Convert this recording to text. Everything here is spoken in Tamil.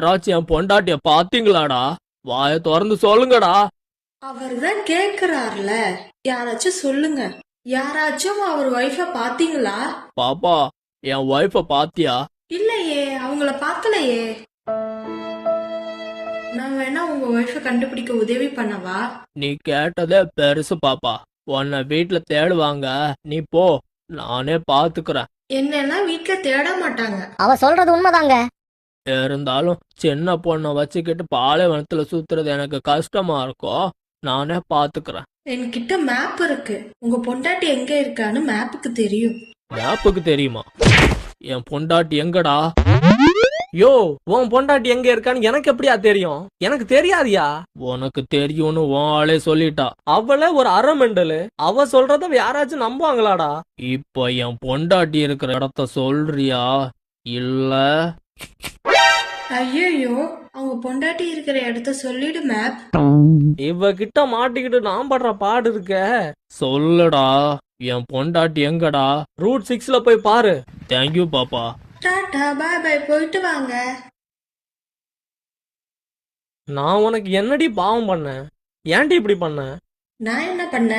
யாராச்சும் என் பொண்டாட்டிய பாத்தீங்களாடா? வாய திறந்து சொல்லுங்கடா. அவர்தான் கேக்குறாருல, யாராச்சும் சொல்லுங்க. யாராச்சும் அவர் ஒய்ஃப பாத்தீங்களா? பாப்பா, என் ஒய்ஃப பாத்தியா? இல்லையே, அவங்கள பாக்கலையே. நான் வேணா உங்க ஒய்ஃப கண்டுபிடிக்க உதவி பண்ணவா? நீ கேட்டதே பெருசு பாப்பா. உன்னை வீட்டுல தேடுவாங்க, நீ போ, நானே பாத்துக்கிறேன். என்னன்னா வீட்ல தேட மாட்டாங்க. அவ சொல்றது உண்மைதாங்க. இருந்தாலும் சின்ன பொண்ணை வச்சுக்கிட்டு பாலைவனத்துல சுத்துறது எனக்கு கஷ்டமா இருக்கும். நானே பாத்துக்கிறேன். என்கிட்ட மேப் இருக்கு. உங்க பொண்டாட்டி எங்க இருக்கான்னு மேப்புக்கு தெரியும். மேப்புக்கு தெரியுமா? என் பொண்டாட்டி எங்கடா? யோ, உன் பொண்டாட்டி எங்க இருக்கான்னு எனக்கு எப்படியா தெரியும்? எனக்கு தெரியாதியா? உனக்கு தெரியும்னு உன் ஆளே சொல்லிட்டா. அவளே ஒரு அரை மெண்டலு. அவ சொல்றத யாராச்சும் நம்புவாங்களாடா? இப்ப என் பொண்டாட்டி இருக்கிற இடத்த சொல்றியா இல்ல? ஐயோ, அவங்க பொண்டாட்டி இருக்கிற இடத்த சொல்லிடு மேப். இவகிட்ட மாட்டிக்கிட்டு நான் படுற பாடு இருக்க. சொல்லுடா, என் பொண்டாட்டி எங்கடா? ரூட் 6ல போய் பாரு. தேங்க்யூ பாப்பா. டாடா, பாய் பாய், போயிட்டு வாங்க. நான் உனக்கு என்னடி பாவம் பண்ணேன்? ஏன்டி இப்படி பண்ண? நான் என்ன பண்ணேன்?